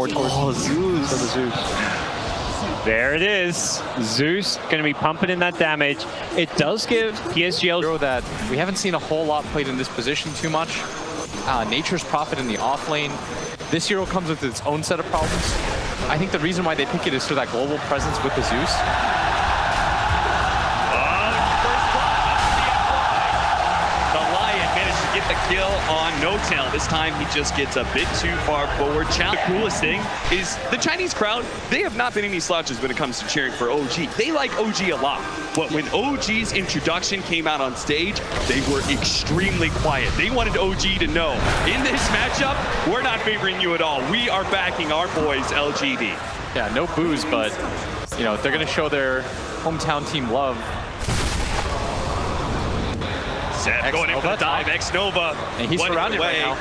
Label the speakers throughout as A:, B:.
A: more towards
B: Zeus. There it is. Zeus going to be pumping in that damage. It does give PSG.LGD
A: that we haven't seen a whole lot played in this position too much. Nature's Prophet in the off lane. This hero comes with its own set of problems. I think the reason why they pick it is for that global presence with the Zeus.
C: Get the kill on No-Tail. This time he just gets a bit too far forward. The coolest thing is the Chinese crowd, they have not been any slouches when it comes to cheering for OG. They like OG a lot. But when OG's introduction came out on stage, they were extremely quiet. They wanted OG to know, in this matchup, we're not favoring you at all. We are backing our boys, LGD.
A: Yeah, no boos, but you know, they're gonna show their hometown team love.
C: Seb going in for the dive, X-Nova.
A: And he's surrounded right now.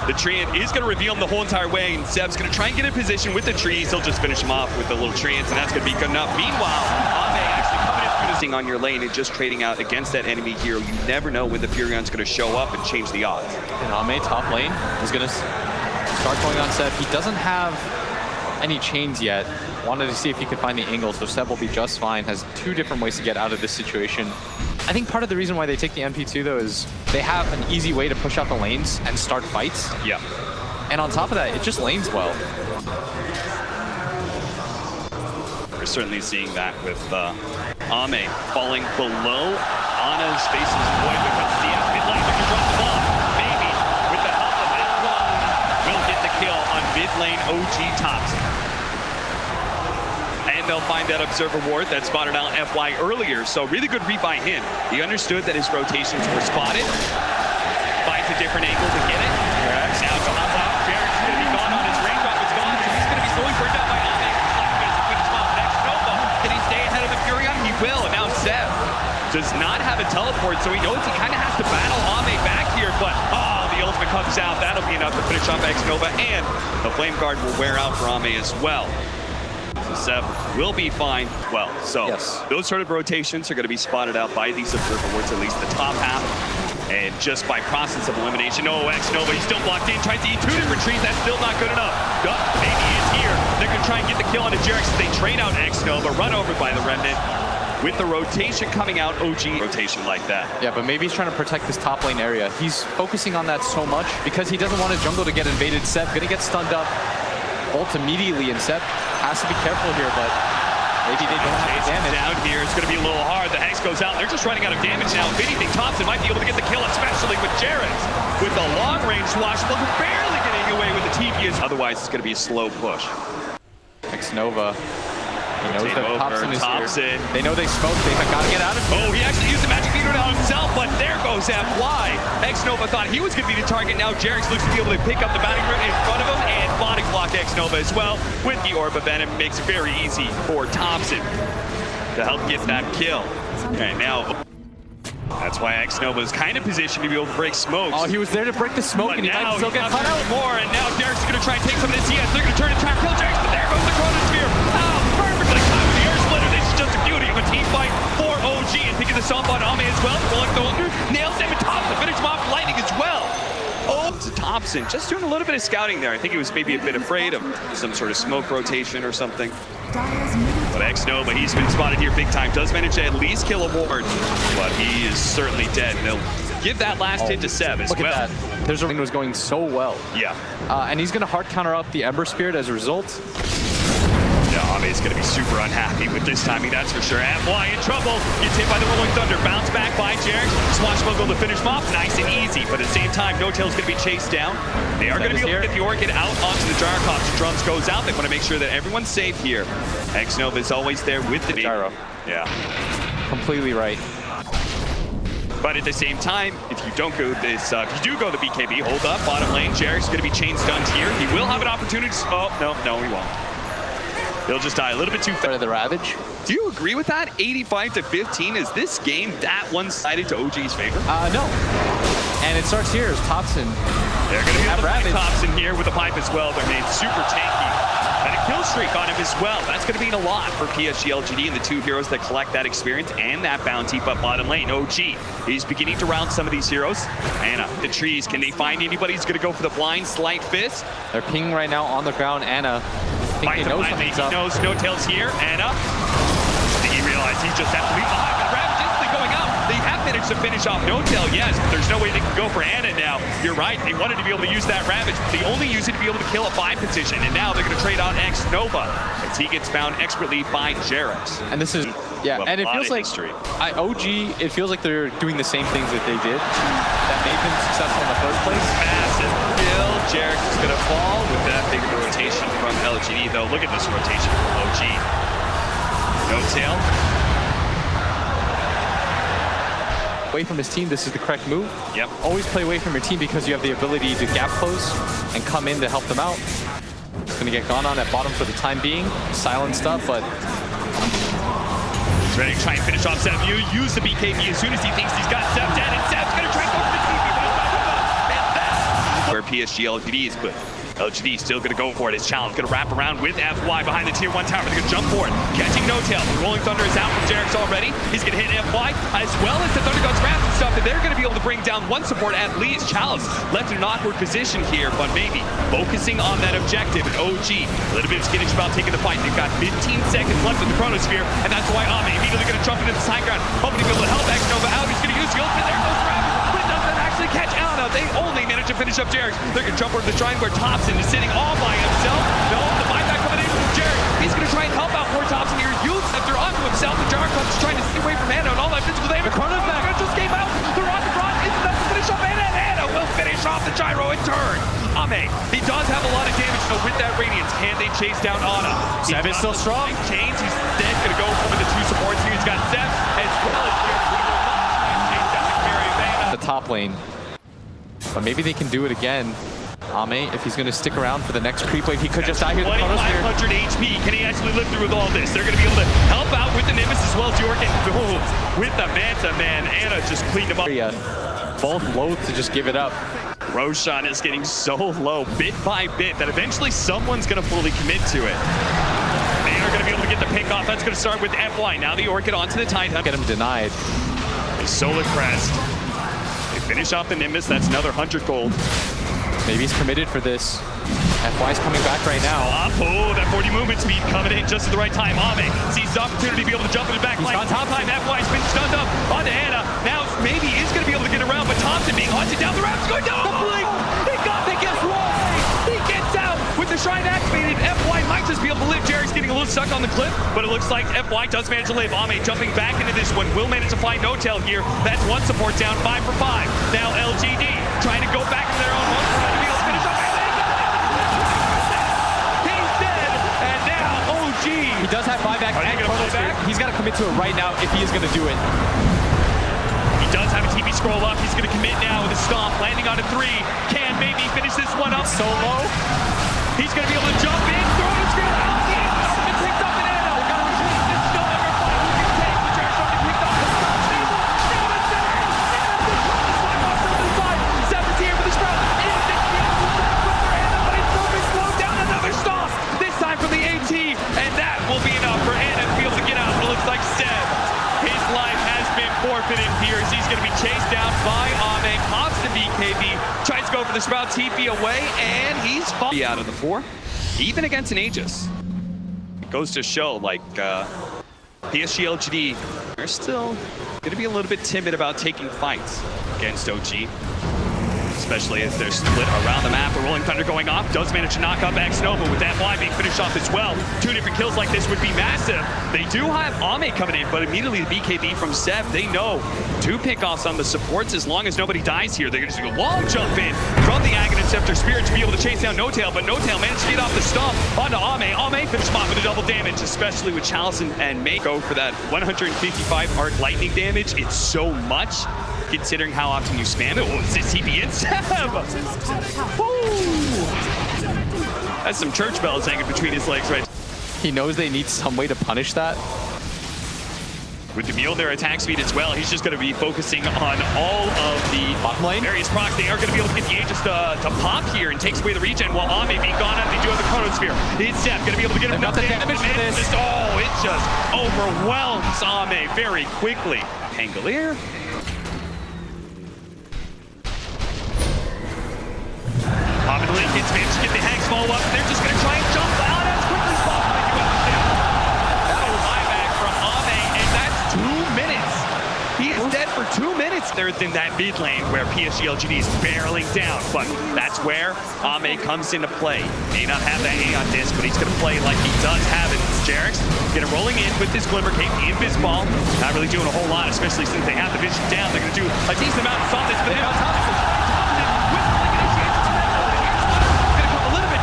C: The treant is going to reveal him the whole entire way, and Seb's going to try and get in position with the trees. He'll just finish him off with the little treants, and that's going to be good enough. Meanwhile, Ame actually coming in on your lane and just trading out against that enemy hero. You never know when the Furion's going to show up and change the odds.
A: And Ame, top lane, is going to start going on Seb. He doesn't have any chains yet. Wanted to see if he could find the angle, so Seb will be just fine. Has two different ways to get out of this situation. I think part of the reason why they take the MP2 though is they have an easy way to push out the lanes and start fights.
C: Yeah.
A: And on top of that, it just lanes well.
C: We're certainly seeing that with Ame falling below Ana's faces void because DS mid lane looking to drop the ball. Maybe with the help of that one, will get the kill on mid lane OG tops. And they'll find that Observer Ward that spotted out FY earlier. So really good read by him. He understood that his rotations were spotted. Finds a different angle to get it. Yes. Now John's off. Jared's going to be gone on his range off. It's gone. So he's going to be slowly burned out by Ame. Next Nova. Can he stay ahead of the Furion? He will. And now Seb does not have a teleport, so he knows he kind of has to battle Ame back here. But the ultimate comes out. That'll be enough to finish off X-Nova. And the Flame Guard will wear out for Ame as well. Seb will be fine. Well, so yes. Those sort of rotations are going to be spotted out by these Observer Wards, at least the top half. And just by process of elimination, X-Nova, he's still blocked in, tries to eat two different trees. That's still not good enough. Maybe it's here. They're going to try and get the kill on the Jerix. They trade out X-Nova, run over by the Remnant. With the rotation coming out, OG rotation like that. Yeah,
A: but maybe he's trying to protect this top lane area. He's focusing on that so much because he doesn't want his jungle to get invaded. Seb going to get stunned up. Ult immediately, and Seb has to be careful here, but maybe they don't have the damage.
C: Down here, it's going to be a little hard. The Hex goes out. They're just running out of damage now. If anything, Thompson might be able to get the kill, especially with Jared. With the long-range swashbuckler barely getting away with the TPS. Otherwise, it's going to be a slow push.
A: X-Nova. He knows that Thompson is here. They know they smoke. They have got to get out of here.
C: Oh, he actually used the magic meter on himself, but there goes FY. X-Nova thought he was going to be the target. Now Jerix looks to be able to pick up the bounty route in front of him and body block X-Nova as well with the Orb of Venom. Makes it very easy for Thompson to help get that kill. And now that's why X-Nova is kind of positioned to be able to break smokes.
A: Oh, he was there to break the smoke, but and he might still get cut out
C: more. And now Jerix is going to try and take some of this. Yes, they're going to turn and try and kill Jerix, but there goes the Chronosphere. Perfectly timed with the Air Splitter. This is just a beauty of a team fight for OG. And picking this up on Ame as well. Rolling the nails him and Thompson finish him off lightning as well. Oh, to Thompson, just doing a little bit of scouting there. I think he was maybe a bit afraid of some sort of smoke rotation or something. But X-Nova, he's been spotted here big time. Does manage to at least kill a ward, but he is certainly dead. And they'll give that last hit to Seb as well.
A: Look at that. There's a lane was going so well.
C: Yeah.
A: And he's going to hard counter up the Ember Spirit as a result.
C: Yeah, Ame's going to be super unhappy with this timing, that's for sure. FY in trouble. Gets hit by the Rolling Thunder. Bounce back by Jerix. Swashbuckle to finish him off. Nice and easy. But at the same time, No-Tail's going to be chased down. They are going to be able to get the Orchid out onto the Gyrocopter. Drums goes out. They want to make sure that everyone's safe here. X-Nova is always there with the
A: Gyro.
C: Yeah.
A: Completely right.
C: But at the same time, if you don't go this, if you do go the BKB, hold up, bottom lane. Jerix going to be chain stunned here. He will have an opportunity to, no, he won't. He'll just die a little bit too fast.
A: The Ravage.
C: Do you agree with that? 85-15, is this game that one-sided to OG's favor?
A: No. And it starts here as Thompson.
C: They're going to have Thompson here with a pipe as well. They're made super tanky. And it kills streak on him as well. That's going to mean a lot for PSG.LGD and the two heroes that collect that experience and that bounty. But bottom lane, OG, he's beginning to round some of these heroes. Anna, the trees, can they find anybody who's going to go for the blind slight fist?
A: They're pinging right now on the ground. Anna, I think they know something's up.
C: He knows No Tail's here. Anna, I think he realized he just has to leave behind. But Ravage instantly going out. They have managed to finish off No Tail, yes, but there's no way they can go for Anna now. You're right, they wanted to be able to use that Ravage. They only use it to be able to kill a 5 position, and now they're going to trade out X Nova as he gets found expertly by Jarex.
A: And this is, yeah, and it feels like OG, it feels like they're doing the same things that they did that made them successful in the first place.
C: Massive kill. Jarex is going to fall with that big rotation from LGD, though. Look at this rotation from OG. No Tail.
A: Away from his team, this is the correct move.
C: Yep.
A: Always play away from your team because you have the ability to gap close and come in to help them out. It's going to get gone on at bottom for the time being. Silenced up, but
C: he's ready to try and finish off Seb. You use the BKB as soon as he thinks he's got Seb dead, and Seb's going to try and go for the TP, but it's not enough. And that's where PSG.LGD is good. LGD still going to go for it. His challenge going to wrap around with FY behind the tier 1 tower. They're going to jump for it. Catching No Tail. Rolling Thunder is out from Jarex already. He's going to hit FY as well as the Thunder God's Wrath and stuff. And they're going to be able to bring down one support at least. Chalice left in an awkward position here, but maybe focusing on that objective. And OG, a little bit of skittish about taking the fight. They've got 15 seconds left in the Chronosphere, and that's why Ame immediately going to jump into the side ground, hoping to be able to help X Nova out. He's going to use the ultimate. There goes Ravage, but doesn't actually catch Anna. They only manage to finish up Jarex. They're going to jump over the triangle where Thompson is sitting all by himself. No, the buyback coming in from Jarex. He's going to try and help out poor Thompson here. Youth after onto himself. The Jar Club's trying to stay away from Anna and all that physical damage. Chrono's back. Just came out. The Rocket Rod isn't enough to finish off Anna, and Anna will finish off the gyro in turn. Ame, he does have a lot of damage though with that Radiance. Can they chase down Anna?
A: Seb is still strong.
C: Chains, he's dead. Going to go for the 2 supports here. He's got Seb as well as Jarex. He will not try and chase down the carry of Anna.
A: the top lane. But maybe they can do it again. Ame, if he's going to stick around for the next creep wave, he could just die here.
C: 2,500 HP. Can he actually live through with all this? They're going to be able to help out with the Nimbus as well as Jorgen. Oh, with the Manta, man. Anna just cleaned him up.
A: Yeah, both loath to just give it up.
C: Roshan is getting so low, bit by bit, that eventually someone's going to fully commit to it. They are going to be able to get the pick off. That's going to start with FY. Now the Orchid onto the Titan.
A: Get him denied.
C: A Solar Crest. They finish off the Nimbus. That's another 100 gold.
A: Maybe he's committed for this. FY's coming back right now.
C: Oh, that 40 movement speed coming in just at the right time. Ame sees the opportunity to be able to jump in the back line. Top time, FY's been stunned up onto Anna. Now maybe is going to be able to get around, but Thompson being hunted down the ramp. Going down the blink. He got the guess why. He gets out with the shrine activated. FY might just be able to live. Jarex getting a little stuck on the cliff, but it looks like FY does manage to live. Ame jumping back into this one. Will manage to find No Tail here. That's one support down, 5 for 5. Now LGD trying to go back to their own home.
A: He does have buyback and Chronosphere. He's got to commit to it right now if he is going to do it.
C: He does have a TP scroll up. He's going to commit now with a stomp, landing on a 3. Can maybe finish this one up.
A: So low.
C: He's going to be able to jump in, throw the screen out. He picked up an Anna. This is still number 5. Who can take the Jarex from picked up? The stop stable. Now the center. Anna the slide off to the side. Seb is here for the sprout. Instant kill. Anna, but he's still been slowed down. Another stomp. This time from the AT. And that will be enough for Anna to be able to get out. It looks like Seb, his life has been forfeited here as he's going to be chased down by Ame. Pops the BKB, tries to go for the Sprout TP away, and he's falling out of the 4. Even against an Aegis. It goes to show, like, PSG.LGD, they're still going to be a little bit timid about taking fights against OG. Especially as they're split around the map. A Rolling Thunder going off. Does manage to knock up X Nova with that Y being finished off as well. 2 different kills like this would be massive. They do have Ame coming in, but immediately the BKB from Seb, they know 2 pickoffs on the supports as long as nobody dies here. They're going to just go wall jump in from the Aghanim Scepter Spirit to be able to chase down No Tail, but No Tail managed to get off the stomp onto Ame. Ame finished him off with a double damage, especially with Chalice and May go for that 155 arc lightning damage. It's so much, considering how often you spam it. Oh, it's this TP in Seb! That's some church bells hanging between his legs right.
A: He knows they need some way to punish that.
C: With the Mjolnir attack speed as well, he's just going to be focusing on all of the
A: Bottom lane.
C: various procs. They are going to be able to get the Aegis to pop here and takes away the regen while Ame being gone out. They do have the Chronosphere. It's Seth going to be able to get him
A: They've got the damage for this.
C: Oh, it just overwhelms Ame very quickly. Pangolier. Pop in the lane, gets managed to get the Hags follow up. They're just going to try and jump out as quickly as possible. That'll buyback from Ame, and that's 2 minutes. He is dead for 2 minutes. They're in that mid lane where PSG.LGD is barreling down, but that's where Ame comes into play. May not have that Aeon disc, but he's going to play like he does have it. Jarex going to rolling in with his Glimmer Cape, the Invis Ball. Not really doing a whole lot, especially since they have the vision down. They're going to do a decent amount of something, but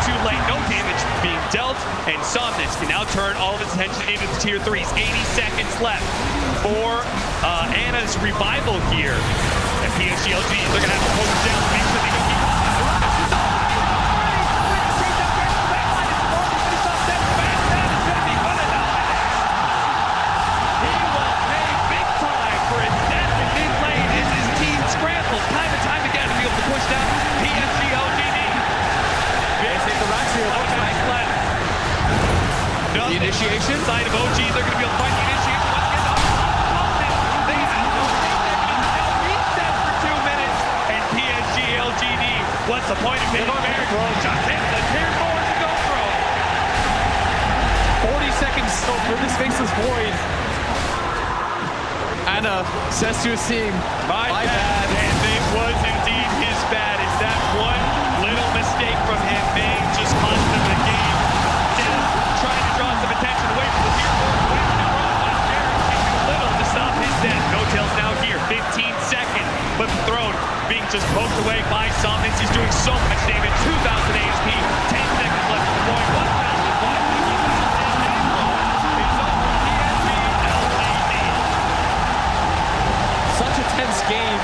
C: too late, no damage being dealt, and Somnus can now turn all of his attention into the tier 3s. 80 seconds left for Anna's revival here. And PSG.LGD, they're going to have to hold him down to make sure they can keep He will pay big time for his death in mid lane as his team scrambles time and time again to be able to push down PSG.LGD. The initiation side of OG, they're going to be able to find the initiation once again. They have no reset for 2 minutes, and PSG.LGD, what's the point of being there? Just hit the tier 4 to go through.
A: 40 seconds still for this faceless void. Anna says to his team, my bad.
C: And it was indeed his bad. It's that one little mistake from him may just cost him the game. Trying to draw some attention away from the tier 4. Little to stop his death. No Tails now here. 15 seconds. But the throne being just poked away by Somnus. He's doing so much damage. 2,000 ASP. 10 seconds left to the point. 1,000.
A: Such a tense game.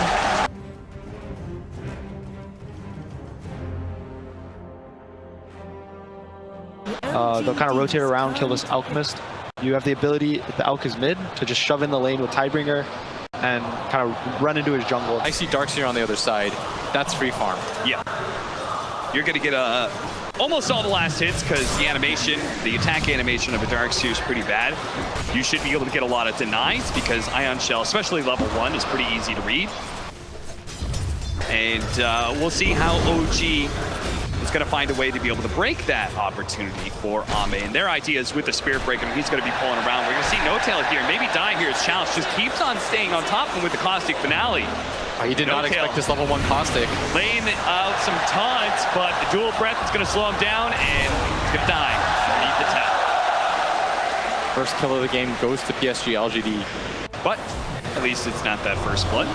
D: They'll kind of rotate around, kill this Alchemist. You have the ability, if the Alch is mid, to just shove in the lane with Tidebringer and kind of run into his jungle.
A: I see Darkseer on the other side. That's free farm.
C: Yeah. You're going to get almost all the last hits because the animation, the attack animation of a Darkseer is pretty bad. You should be able to get a lot of denies because Ion Shell, especially level 1, is pretty easy to read. And we'll see how OG is going to find a way to be able to break that opportunity for Ame. And their idea is with the Spirit Break, he's going to be pulling around. We're going to see No Tail here, maybe die here as Challenge just keeps on staying on top of him with the Caustic Finale.
A: He did not expect this level 1 Caustic.
C: Laying out some taunts, but the dual breath is going to slow him down, and he's going to die beneath the tap.
A: First kill of the game goes to PSG.LGD.
C: But at least it's not that first blood.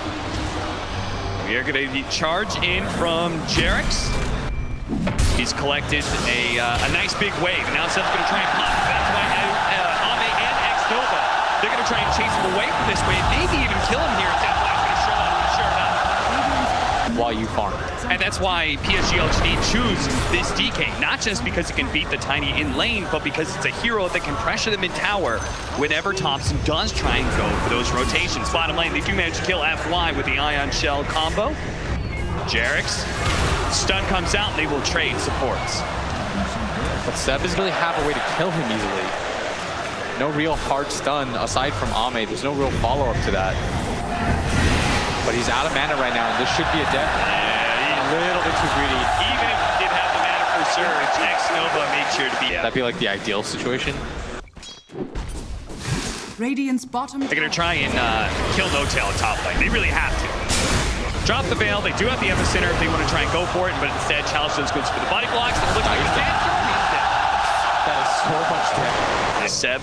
C: We are going to charge in from Jarex. He's collected a nice big wave. Now Seth's going to try and pop. That's why Ame and X-Nova, they're going to try and chase him away from this wave. Maybe even kill him here. That's why he's going to show up.
A: While you farm.
C: And that's why PSG.LGD choose this DK. Not just because it can beat the Tiny in lane, but because it's a hero that can pressure them in tower whenever Thompson does try and go for those rotations. Bottom lane, they do manage to kill FY with the Ion Shell combo. Jarex. Stun comes out and they will trade supports.
A: But Seb doesn't really have a way to kill him easily. No real hard stun aside from Ame. There's no real follow-up to that. But he's out of mana right now, and this should be a death.
C: Yeah,
A: a little bit too greedy.
C: Even if he did have the mana for surge, X-Nova made sure to be out.
A: That'd be like the ideal situation.
E: Radiant's bottom.
C: They're gonna try and kill No Tail at top lane. They really have to. Drop the Veil. They do have the Epicenter if they want to try and go for it, but instead, Chalice goes for the body blocks. And it looks like he's dead.
A: That is so much damage.
C: Seb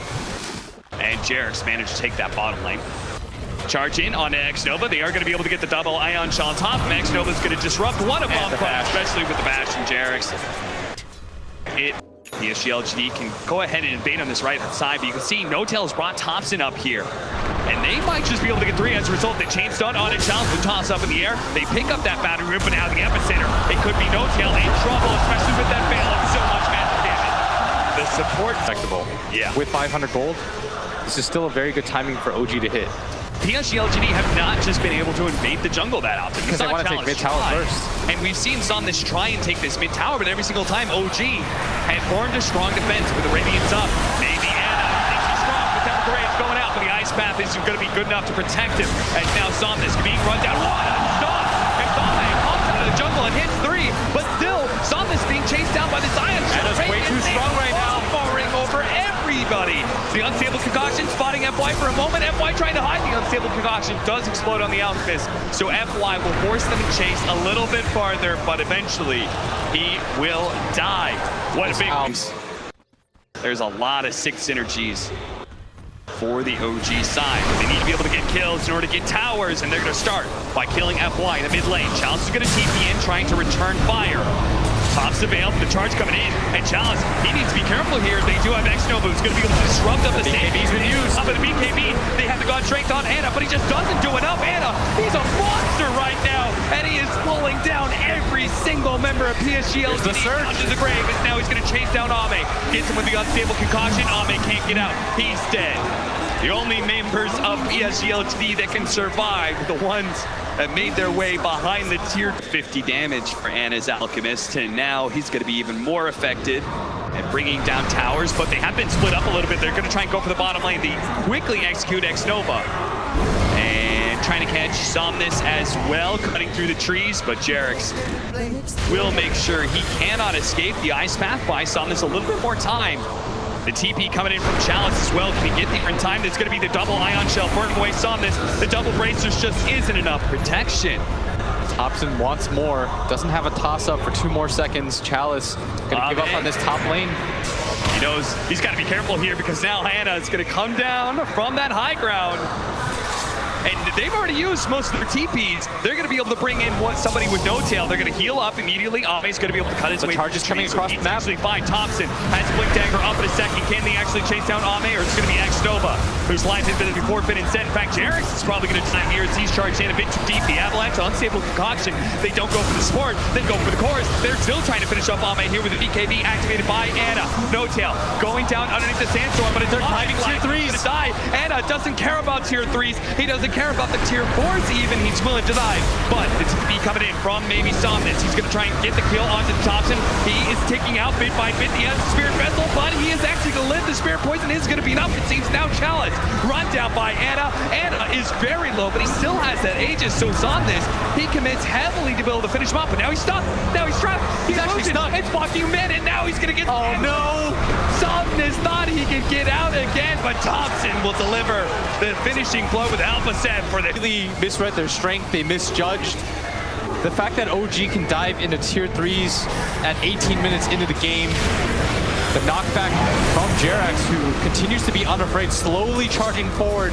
C: and Jarex managed to take that bottom lane. Charge in on X-Nova. They are going to be able to get the double Ion Shell on top. And X-Nova's going to disrupt one of them, especially with the bash from Jarex. PSG.LGD can go ahead and invade on this right side, but you can see No Tail has brought Thompson up here. And they might just be able to get 3 as a result. They chain stun on it. Challenge will toss up in the air. They pick up that battery rip, but now the Epicenter. It could be No Tail in trouble, especially with that Veil and so much magic damage. The support.
A: Respectable.
C: Yeah.
A: With 500 gold, this is still a very good timing for OG to hit.
C: PSG.LGD have not just been able to invade the jungle that often.
A: Because they want to take mid tower first.
C: And we've seen Somnus try and take this mid tower, but every single time OG had formed a strong defense with the Radiance up. Maybe Anna thinks he's strong, but Temple Graves going out, but the Ice Path isn't going to be good enough to protect him. As now Somnus being run down. What a stop! And Thame comes out of the jungle and hits 3, but still Somnus being chased down by this Ion Shell.
A: Anna's way too strong right now.
C: Firing over everybody. The Unstable Concoction spotting FY for a moment. FY trying to hide. The Unstable Concoction does explode on the Alchemist. So FY will force them to chase a little bit farther, but eventually he will die. What a big... There's a lot of 6 synergies for the OG side. They need to be able to get kills in order to get towers, and they're going to start by killing FY in the mid lane. Chalice is going to TP in, trying to return fire. Pops the veil, the charge coming in, and Chalice, he needs to be careful here. They do have X-Nova who's going to be able to disrupt up the BKB's been used. Up at the BKB, they have the god strength on Anna, but he just doesn't do enough. Anna, he's a monster right now, and he is pulling down every single member of PSG.LGD under the grave, and now he's going to chase down Ame. Gets him with the Unstable Concoction. Ame can't get out. He's dead. The only members of PSG.LGD that can survive, the ones that made their way behind the tier. 50 damage for Anna's Alchemist, and now he's going to be even more affected at bringing down towers, but they have been split up a little bit. They're going to try and go for the bottom lane. They quickly execute X-Nova. And trying to catch Somnus as well, cutting through the trees, but Jerix will make sure he cannot escape the Ice Path. Buy Somnus a little bit more time. The TP coming in from Chalice as well. Can he get there in time? There's going to be the double Ion Shell burning away Somnus. The double bracers just isn't enough protection.
A: Thompson wants more. Doesn't have a toss-up for 2 more seconds. Chalice going to give up on this top lane.
C: He knows he's got to be careful here because now Anna is going to come down from that high ground. And they've already used most of their TPs. They're going to be able to bring in somebody with no tail. They're going to heal up immediately. Ame's going to be able to cut his way.
A: The charge is coming across the map.
C: Actually fine. Thompson has Blink Dagger up in a second. Can they actually chase down Ame, or it's going to be X-Nova, whose life has been forfeit instead? In fact, Jerix is probably going to die here as he's charged in a bit too deep. The Avalanche, Unstable Concoction. They don't go for the support. They go for the chorus. They're still trying to finish up Ame here with the BKB activated by Anna. No tail. Going down underneath the sandstorm, but it's timing tier 3s to die. Anna doesn't care about tier 3s. He doesn't care about the tier 4s even. He's willing to die. But the TP coming in from maybe Somnus. He's going to try and get the kill onto Thompson. He is ticking out bit by bit. He has the Spirit Vessel, but he is actually going to live. The Spirit Poison is going to be enough. It seems now Chalice. Run down by Anna. Anna is very low, but he still has that Aegis. So Somnus, he commits heavily to be able to finish him up. But now he's stuck. Now he's trapped. He's actually stuck. It's blocking him in, and now he's going to get... Oh, no! Somnus thought he could get out again, but Thompson will deliver the finishing blow with Alpha Set for the...
A: Really misread their strength. They misjudged. The fact that OG can dive into tier 3s at 18 minutes into the game. The knockback from Jerax, who continues to be unafraid, slowly charging forward.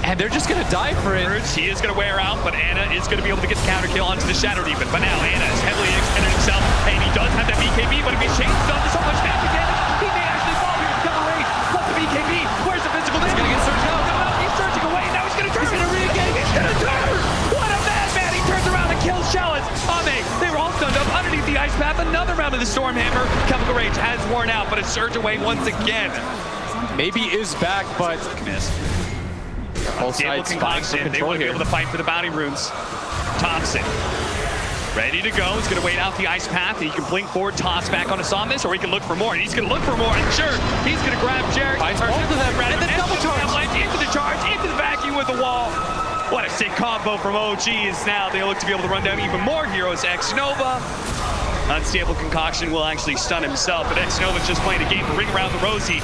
A: And they're just going to die for it.
C: He is going to wear out, but Anna is going to be able to get the counter kill onto the Shadow Demon. But now Anna is heavily extended himself, and he does have that BKB, but if he's chased, does so much magic damage, he may actually fall here to cover range. Plus the BKB, where's the physical damage? He's going to get surged out. No, he's surging away, now he's going to turn. He's going to re-engage. He's going to turn. What a madman. He turns around and kills Chalice. Ame, they were all stunned up underneath the Ice Path. Another round of the Stormhammer. Chemical Rage has worn out, but a surge away once again.
A: Maybe is back, but... Both sides fighting for control.
C: They want to be able to fight for the bounty runes. Thompson, ready to go. He's going to wait out the Ice Path. He can blink forward, toss back onto Somnus, or he can look for more. And he's going to look for more. And sure, he's going to grab Jared. And then double charge. Into the charge, into the vacuum with the wall. What a sick combo from OG is now. They look to be able to run down even more heroes. X-Nova. Unstable Concoction will actually stun himself, but X-Nova's just playing a game to ring around the rosy.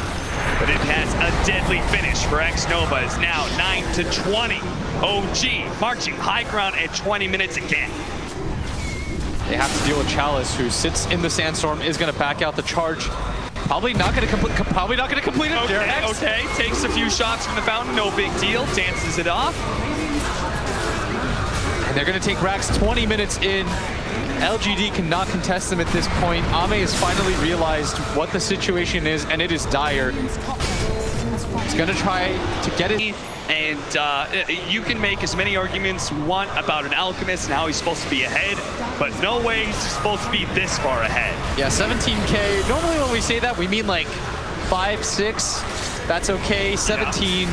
C: But it has a deadly finish for X-Nova. It's now 9-20. OG marching high ground at 20 minutes again.
A: They have to deal with Chalice, who sits in the sandstorm, is going to back out the charge. Probably not going to complete it.
C: Okay, takes a few shots from the fountain, no big deal. Dances it off.
A: And they're going to take Rax 20 minutes in. LGD cannot contest them at this point. Ame has finally realized what the situation is, and it is dire. He's going to try to get it.
C: And you can make as many arguments you want about an Alchemist and how he's supposed to be ahead, but no way he's supposed to be this far ahead.
A: Yeah, 17K. Normally when we say that, we mean like 5, 6. That's okay. 17,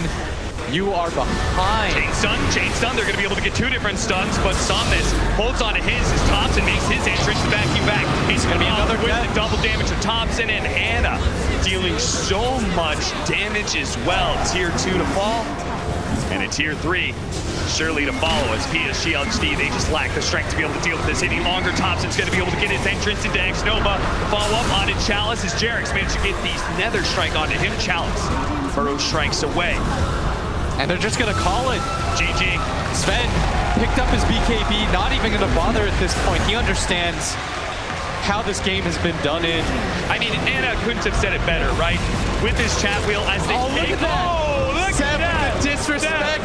A: you are behind.
C: Chain stun. They're going to be able to get 2 different stuns, but Somnus holds on to his as Thompson makes his entrance to vacuum back. He's going to be another with the double damage to Thompson, and Anna dealing so much damage as well. Tier 2 to fall, and a Tier 3 surely to follow as PSG.LGD. They just lack the strength to be able to deal with this any longer. Thompson's going to be able to get his entrance into X-Nova. Follow up onto Chalice as Jarek's managed to get the Nether Strike onto him. Chalice Burrow strikes away.
A: And they're just going to call it.
C: GG.
A: Sven picked up his BKB, not even going to bother at this point. He understands how this game has been done in.
C: I mean, Anna couldn't have said it better, right? With his chat wheel as they
A: look at that.
C: Oh, look
A: Seb
C: at that.
A: with the disrespect.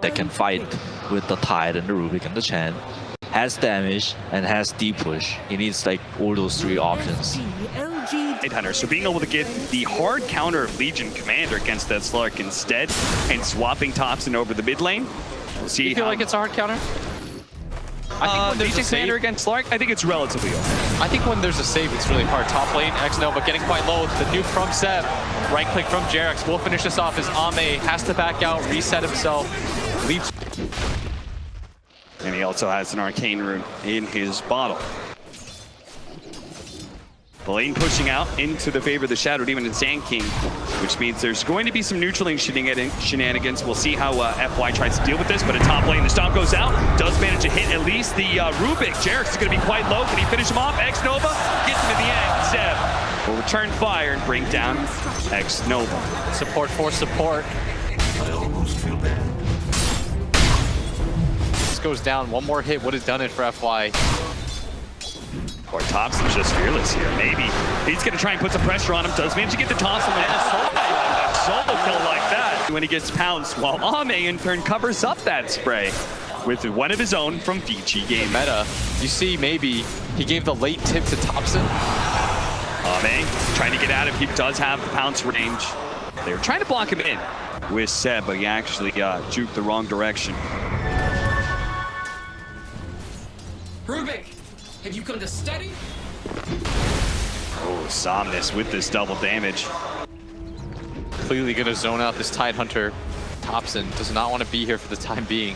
E: That can fight with the Tide and the Rubik and the Chen, has damage and has deep push. He needs like all those 3 options.
C: Hunter, so being able to get the hard counter of Legion Commander against that Slark instead and swapping Thompson over the mid lane. We'll see.
A: You feel like it's a hard counter? I think when there's
C: Legion
A: a
C: Commander
A: save,
C: against Slark, I think it's relatively open.
A: I think when there's a save, it's really hard. Top lane, X-Nova getting quite low. The nuke from Seb, right click from Jarex. We'll finish this off as Ame has to back out, reset himself, leaves.
C: And he also has an Arcane Rune in his bottle. The lane pushing out into the favor of the Shadow Demon and Sand King, which means there's going to be some neutral lane shenanigans. We'll see how FY tries to deal with this, but at top lane, the Stomp goes out, does manage to hit at least the Rubik. Jarek's is going to be quite low. Can he finish him off? X-Nova gets him to the end. Seb will return fire and bring down X-Nova.
A: Support for support. This goes down. One more hit would have done it for FY.
C: Or Thompson's just fearless here. Maybe he's going to try and put some pressure on him. Does manage to get the toss on that solo kill like that when he gets pounced, while Ame in turn covers up that spray with one of his own from VG Game.
A: Meta, you see maybe he gave the late tip to Thompson.
C: Ame trying to get out of, he does have the pounce range. They were trying to block him in with Seb, but he actually juked the wrong direction.
F: Rubik, have you come to study?
C: Oh, Somnus with this double damage.
A: Clearly going to zone out this Tide Hunter. Thompson does not want to be here for the time being.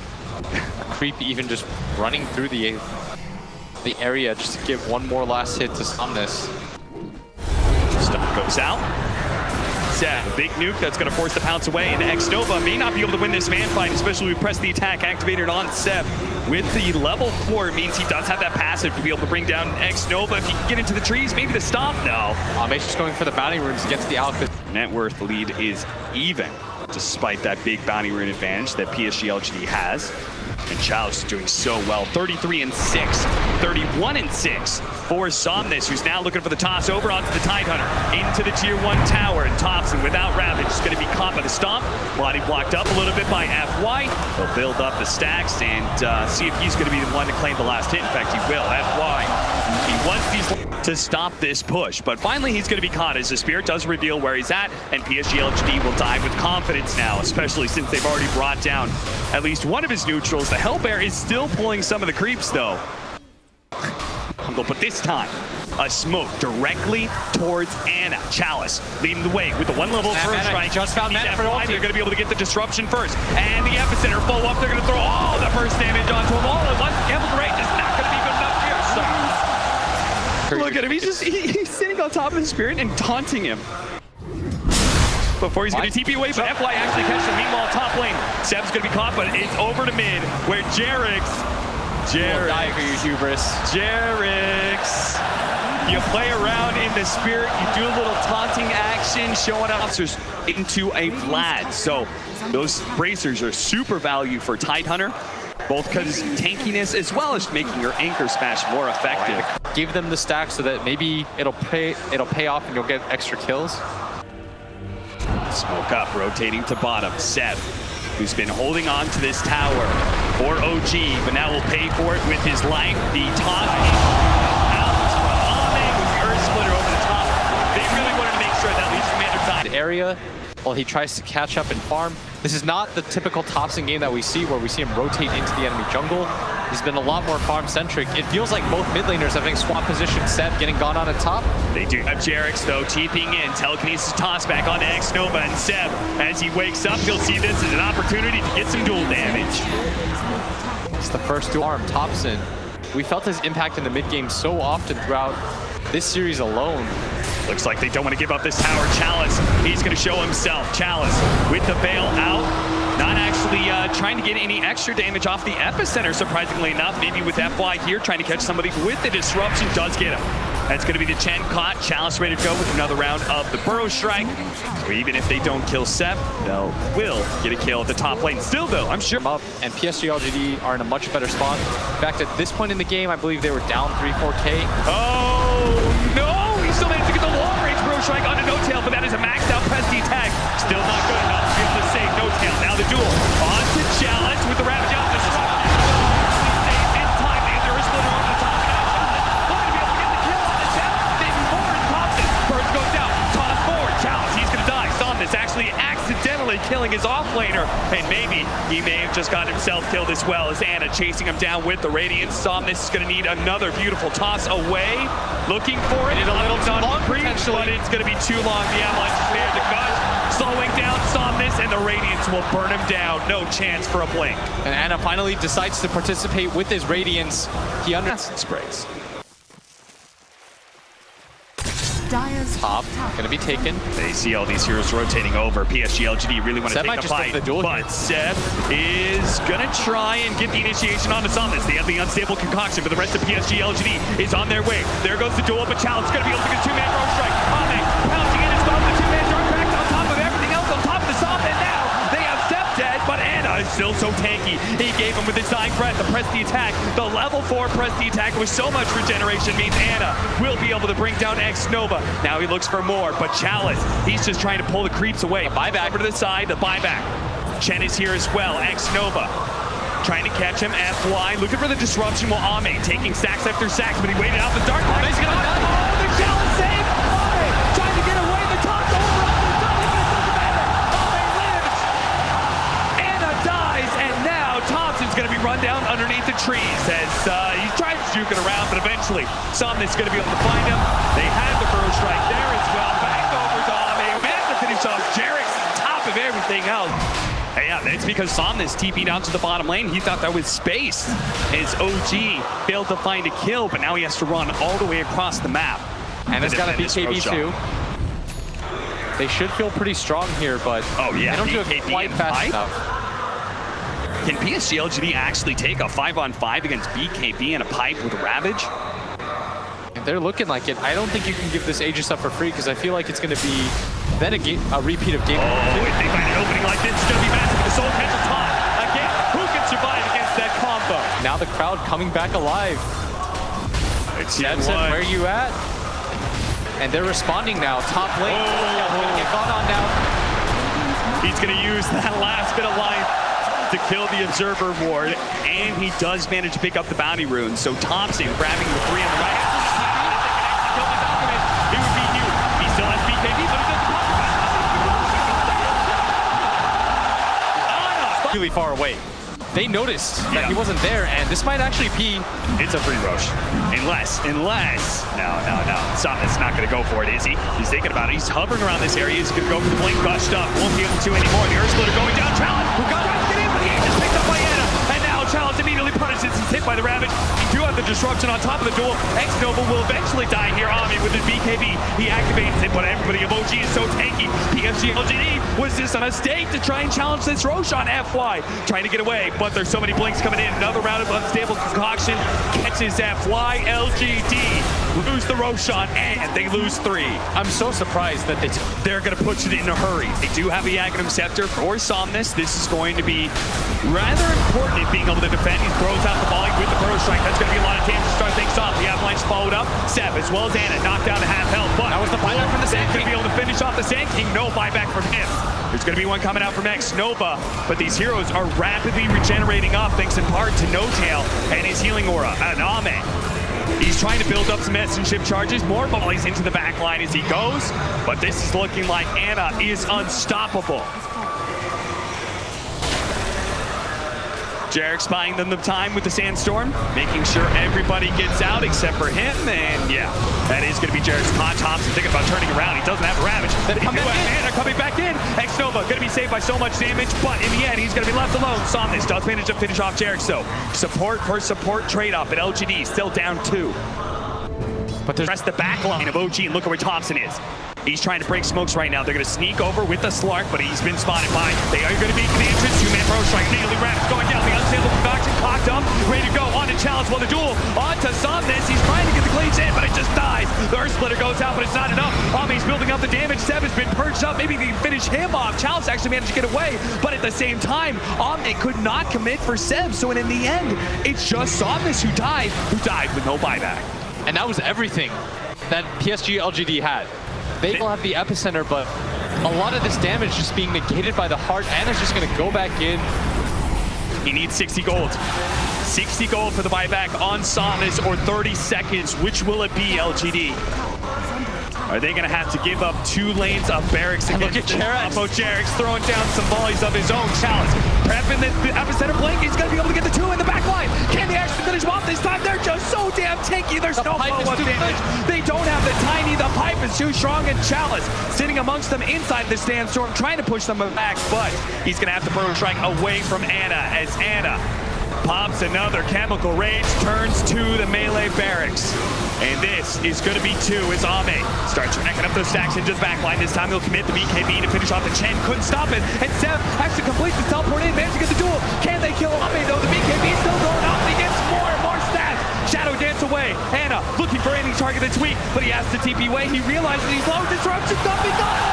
A: Creep even just running through the area just to give one more last hit to Somnus.
C: Stuff goes out. Seb, a big nuke that's going to force the pounce away, and X-Nova may not be able to win this man fight, especially when we press the attack activated on Seb. With the level 4, it means he does have that passive to be able to bring down X-Nova. If he can get into the trees, maybe the stomp. No.
A: Ame's just going for the bounty runes against the Alchemist.
C: Net worth lead is even, despite that big bounty rune advantage that PSG.LGD has. And Chalice is doing so well. 33-6, 31-6 for Somnus, who's now looking for the toss over onto the Tide Hunter. Into the Tier 1 tower, and Thompson without Ravage is going to be caught by the stomp. Body blocked up a little bit by FY. He'll build up the stacks and see if he's going to be the one to claim the last hit. In fact, he will. FY, he wants these to stop this push, but finally he's going to be caught as the Spirit does reveal where he's at, and PSG.LGD will dive with confidence now, especially since they've already brought down at least one of his neutrals. The Hellbear is still pulling some of the creeps though. But this time, a smoke directly towards Anna. Chalice leading the way with the one level first strike.
A: Just found Meta for ulti.
C: They're going to be able to get the disruption first. And the epicenter follow up. They're going to throw all the first damage onto him all at once. Gamble rate is not going to be good enough here. So look at him. He's sitting on top of the Spirit and taunting him. Before he's going to TP away, but FY actually catches him. Meanwhile, top lane, Seb's going to be caught, but it's over to mid, where Jarek's,
A: die for you, hubris.
C: Jarek's, you play around in the Spirit, you do a little taunting action, showing officers into a Vlad. So those bracers are super value for Tide Hunter, both because tankiness as well as making your anchor smash more effective.
A: Give them the stack so that maybe it'll pay off and you'll get extra kills.
C: Smoke up, rotating to bottom. Seb, who's been holding on to this tower for OG, but now will pay for it with his life. The taunt out
A: area while he tries to catch up and farm. This is not the typical Thompson game that we see where we see him rotate into the enemy jungle. He's been a lot more farm-centric. It feels like both mid laners having swap position set, getting gone on at top.
C: They do have Jerix, though, TPing in. Telekinesis toss back onto X-Nova, and Seb, as he wakes up, he'll see this as an opportunity to get some duel damage.
A: It's the first duel arm, Thompson. We felt his impact in the mid game so often throughout this series alone.
C: Looks like they don't want to give up this tower. Chalice, he's going to show himself. Chalice with the veil out. Not actually trying to get any extra damage off the epicenter, surprisingly enough. Maybe with FY here, trying to catch somebody with the disruption, does get him. That's going to be the Chen caught. Chalice ready to go with another round of the Burrow Strike. So even if they don't kill Sep, they'll get a kill at the top lane. Still, though, I'm sure.
A: Up, and PSG.LGD are in a much better spot. In fact, at this point in the game, I believe they were down 3-4K.
C: Oh, no! He still managed to get the long-range Burrow Strike onto No-Tail, but that is a maxed-out Prestige tag. Still not good enough to be able to save No-Tail. Now the duel onto Chalice with the Ravage out. In time, and there is Splitter on the top. Looking to be able to get the kill on the Sep. Maybe more in Thompson. Burst goes down. Toss forward. Chalice, he's going to die. Somnus actually accidentally killing his off-laner, and maybe he may have just got himself killed as well as Anna chasing him down with the Radiance. Somnus is going to need another beautiful toss away. Looking for it.
A: A little too long, potentially.
C: But it's going to be too long. The Avalanche is there to gush. Slowing down Somnus, and the Radiance will burn him down. No chance for a blink.
A: And Anna finally decides to participate with his Radiance. He understands sprays. Top, gonna be taken.
C: They see all these heroes rotating over. PSG.LGD really want to take the fight, but Seb is gonna try and get the initiation onto Somnus. They have the unstable concoction, but the rest of PSG.LGD is on their way. There goes the duel, but Challenge is gonna be able to get a two-man Burrow Strike. Ame pouncing in as well. The two-man Dark Crack on top of everything else, on top of the Somnus, and now they have Seb dead, but Anna is still so tanky. He gave him with his dying breath the Prestige attack. The level 4 Prestige attack with so much regeneration means Anna will be able to bring down X-Nova. Now he looks for more, but Chalice, he's just trying to pull the creeps away. Buyback over to the side, the buyback. Chen is here as well. X-Nova trying to catch him. FY looking for the disruption while Ame taking sacks after sacks, but he waited out the dark. He's gonna die. Oh, the Chalice save! Ame trying to get away. The top's over. Ame lives. Anna dies, and now Thompson's gonna be run down underneath the trees as he tries to juke it around, but eventually Somnus is gonna be able to find him. They had the Burrow Strike there as well. Back over to Ame. Man, to finish off Jerix on top of everything else. Hey, yeah, that's because Somnus TP'd out to the bottom lane. He thought that was space. His OG failed to find a kill, but now he has to run all the way across the map.
A: And it's got a BKB too. They should feel pretty strong here, but they don't do it quite fast enough.
C: Can PSG.LGD actually take a 5-on-5 against BKB and a pipe with Ravage?
A: They're looking like it. I don't think you can give this Aegis up for free because I feel like it's going to be then a repeat of game.
C: Oh, if they find an opening like this, it's going to be massive. The Soul Catcher top. Again, who can survive against that combo?
A: Now the crowd coming back alive. Jensen, where are you at? And they're responding now. Top lane. Going to get gone on now.
C: He's going to use that last bit of life to kill the Observer Ward, and he does manage to pick up the bounty rune. So Thompson grabbing the 3 on the right. He would be huge. He still has BKB, but he doesn't pop
A: Really far away. They noticed that he wasn't there, and this might actually be...
C: It's a free Roche. Unless... No. Somnus not going to go for it, is he? He's thinking about it. He's hovering around this area. He's going to go for the blink gushed up. Won't be able to anymore. The Earth Splitter going down. Challenge, who got right to get in, but he just picked up by Anna. And now Challenge immediately punishes. He's hit by the Ravage. He do have the disruption on top of the duel. X-Nova will eventually die here. Ami with his BKB. He activates it, but everybody of OG is so tanky. PSG.LGD was just on a stake to try and challenge this Roche on FY. Trying to get away, but there's so many blinks coming in. Another round of unstable concoction catches FY. LGD lose the Roshan, and they lose 3.
A: I'm so surprised that
C: they're going to push it in a hurry. They do have the Aghanim Scepter for Somnus. This is going to be rather important in being able to defend. He throws out the volley with the Burrow Strike. That's going to be a lot of damage to start things off. The Avalanche followed up. Seb, as well as Anna, knocked down to half health. But
A: that was the buyback from the Sand King.
C: Going to be able to finish off the Sand King. No buyback from him. There's going to be one coming out from X-Nova, but these heroes are rapidly regenerating up thanks in part to No-Tail and his healing aura. And Ame He's trying to build up some MidasHim charges. More volleys into the back line as he goes. But this is looking like Ana is unstoppable. Jarek spying them the time with the Sandstorm, making sure everybody gets out except for him. And yeah, that is going to be Jarek's caught. Thompson thinking about turning around. He doesn't have a Ravage. Ana coming back in. Xnova going to be saved by so much damage, but in the end, he's going to be left alone. Somnus does manage to finish off Jarek, so support for support trade-off at LGD, still down 2. But there's the back line of OG, and look at where Thompson is. He's trying to break smokes right now. They're going to sneak over with the Slark, but he's been spotted by. They are going to be the entrance. 2-man pro strike. Immediately Ravage going down. The unstable concoction cocked up, ready to go. On to challenge while the duel. On to Somnus. He's trying to get the cleats in, but it just dies. The Earth Splitter goes out, but it's not enough. Ame's building up the damage. Seb has been purged up. Maybe they can finish him off. Chalice actually managed to get away, but at the same time, Ame could not commit for Seb. So in the end, it's just Somnus who died with no buyback.
A: And that was everything that PSG.LGD had. They will have the epicenter, but a lot of this damage just being negated by the heart. Ana's just going to go back in.
C: He needs 60 gold. 60 gold for the buyback on Somnus, or 30 seconds. Which will it be, LGD? Are they going to have to give up 2 lanes of barracks against
A: look at Jarek's.
C: Jarek's throwing down some volleys of his own. Chalice prepping the epicenter blink. He's going to be able to get the 2 in the back line. Can they actually finish him off this time? They're just so damn tanky. There's no follow-up damage. They don't have the tiny. The pipe is too strong, and Chalice sitting amongst them inside the Sandstorm, trying to push them back, but he's going to have to burrow strike away from Ana as Ana pops another chemical rage, turns to the melee barracks. And this is going to be 2 as Ame starts racking up those stacks into the backline. This time he'll commit the BKB to finish off the Chen. Couldn't stop it. And Seb actually completes the teleport in, managed to get the duel. Can they kill Ame though? The BKB is still going off. He gets more and more stats. Shadow dance away. Ana looking for any target that's weak, but he has to TP away. He realizes he's low. Disruption, nothing got him.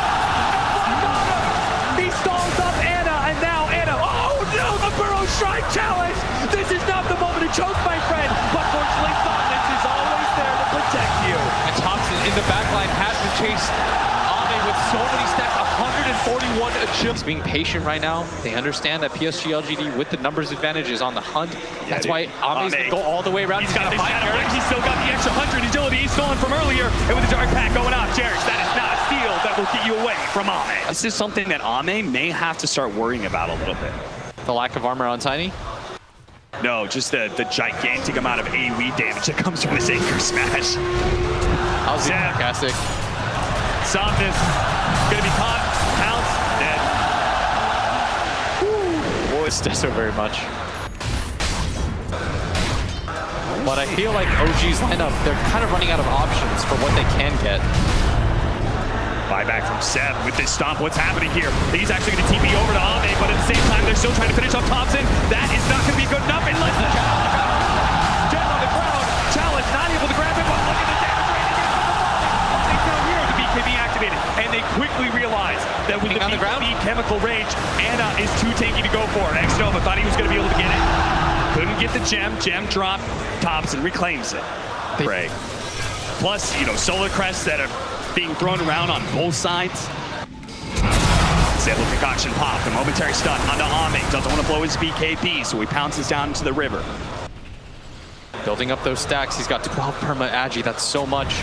C: He stalls up Ana, and now Ana. Oh no, the burrow strike challenge. This is not the moment to choke, my friend. But fortunately, Somnus is always there to protect you.
A: And Thompson in the backline has been chased. Ame with so many stacks, 141 agility. He's being patient right now. They understand that PSG.LGD with the numbers advantage is on the hunt. That's why Ame's going to go all the way around.
C: He's got the shadow. He's still got the extra 100 agility he's stolen from earlier. And with the dark pack going off, Jarek, that is not a steal that will get you away from Ame. This is something that Ame may have to start worrying about a little bit.
A: The lack of armor on Tiny?
C: No, just the gigantic amount of AoE damage that comes from this anchor smash.
A: That was sarcastic.
C: Somnus gonna be caught. Pounce, dead.
A: Boys, does so very much. But I feel like OG's lineup, they're kind of running out of options for what they can get.
C: Buyback from Seb with this stomp. What's happening here? He's actually going to TP over to Ame, but at the same time, they're still trying to finish off Thompson. That is not going to be good enough unless the Gem on the ground. Chalice not able to grab it, but look at the damage rating against the Ame's down here. The BKB activated, and they quickly realize that with the BKB chemical rage, Ana is too tanky to go for. Xnova thought he was going to be able to get it. Couldn't get the gem. Gem dropped. Thompson reclaims it. Break. Plus, you know, solar crests that are being thrown around on both sides. Sable concoction pop, a momentary stun onto Ame. Doesn't want to blow his BKB, so he pounces down into the river.
A: Building up those stacks, he's got 12 perma agi. That's so much.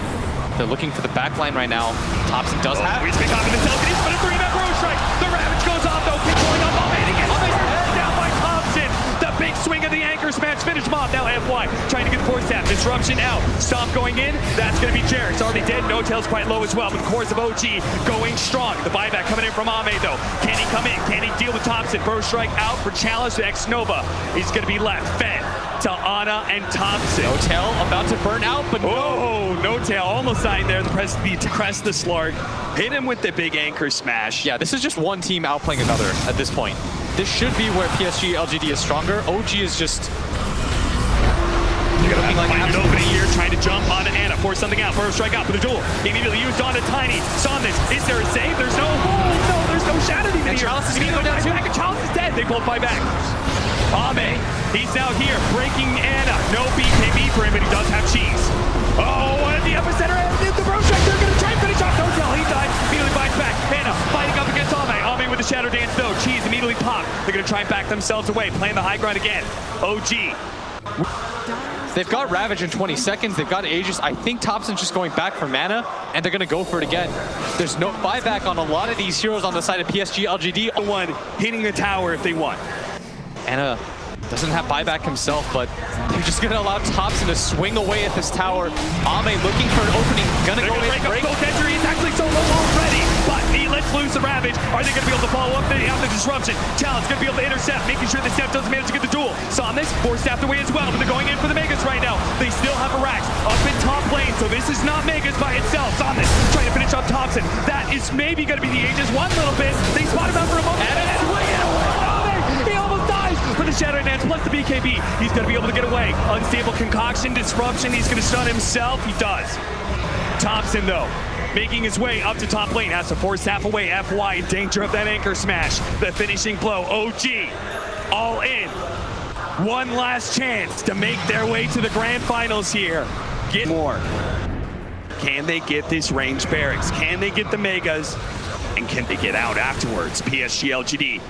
A: They're looking for the back line right now. Thompson does have.
C: He's been caught in the telekinesis, but a 3-man burrow strike. The Ravage goes off though. Keep going up. Ame gets burst down by Thompson. The big swing of the anchor smash. Finish him off. Now FY trying to get the force tap. Disruption out. Stomp going in. That's going to be Jarek. It's already dead. No tail's quite low as well. But the course of OG going strong. The buyback coming in from Ame though. Can he come in? Can he deal with Thompson? Burrow strike out for Chalice to Xnova. He's going to be left fed to Ana and Thompson.
A: No tail about to burn out, but
C: oh, no tail. Almost dying there. The press to crest the Slark. Hit him with the big anchor smash.
A: Yeah, this is just one team outplaying another at this point. This should be where PSG.LGD is stronger. OG is just
C: You're gonna find an opening here, trying to jump onto Ana, force something out, first strike out for the duel. Immediately used onto Tiny. Somnus, is there a save? There's no, no, there's no shadow even here.
A: Chalice is gonna go down too.
C: Chalice is dead. They both fight back. Ame, he's now here, breaking Ana. No BKB for him, but he does have cheese. Oh, and the epicenter, the bro strike, they're gonna try and finish off. No tell, he died. Immediately bites back. Ana fighting up against Ame. Ame with the shadow dance though. Cheese immediately popped. They're gonna try and back themselves away, playing the high ground again. OG.
A: They've got Ravage in 20 seconds. They've got Aegis. I think Thompson's just going back for mana, and they're going to go for it again. There's no buyback on a lot of these heroes on the side of PSG.LGD.
C: One hitting the tower if they want.
A: Anna doesn't have buyback himself, but they're just going to allow Thompson to swing away at this tower. Ame looking for an opening. Going to go in.
C: Break up Soul Catcher. He's actually so low already, but he lets loose the Ravage. Are they going to be able to follow up? They have the disruption. Talon's going to be able to intercept, making sure the Steph doesn't manage to get the duel. Saw this, force staffed away as well, but they're going in for the Megas right now. They still have a Rax up in top lane, so this is not Megas by itself. Saw this, trying to finish off Thompson. That is maybe going to be the Aegis one little bit. They spot him out for a moment, and swing it away. He almost dies for the Shadow Dance plus the BKB. He's going to be able to get away. Unstable concoction, disruption. He's going to stun himself. He does. Thompson, though, making his way up to top lane, has to force half away. FY in danger of that anchor smash. The finishing blow. OG all in. One last chance to make their way to the grand finals here. Get more. Can they get this range barracks? Can they get the Megas? And can they get out afterwards? PSG.LGD.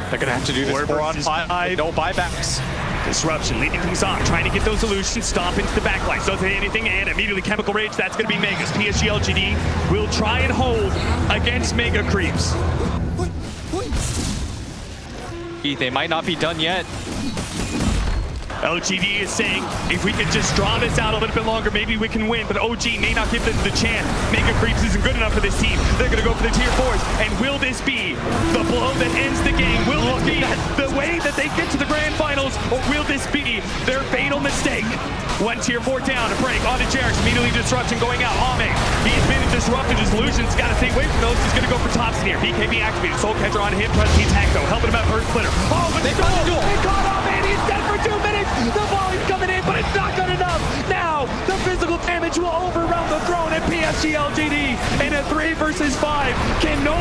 A: They're going to have to do this 4 on 5. No buybacks.
C: Disruption, leading things off, trying to get those illusions, stomp into the backline. Doesn't hit anything, and immediately Chemical Rage. That's going to be Megas. PSG.LGD will try and hold against Mega Creeps.
A: They might not be done yet.
C: LGD is saying, if we could just draw this out a little bit longer, maybe we can win, but OG may not give them the chance. Mega Creeps isn't good enough for this team. They're going to go for the tier 4s, and will this be the blow that ends the game? Will this be the way that they get to the grand finals, or will this be their fatal mistake? One tier 4 down, a break onto Jarek, immediately disruption going out. Ame, he's been disrupted, his illusions, got to stay away from those. He's going to go for Thompson here. BKB activated, Soul Catcher on him, press the attack though, helping him out, Earth Splitter. Oh, but they caught Ame, and he's dead for 2 minutes. The volley's coming in, but it's not good enough. Now, the physical damage will overwhelm the throne at PSG.LGD in a 3 versus 5. Can no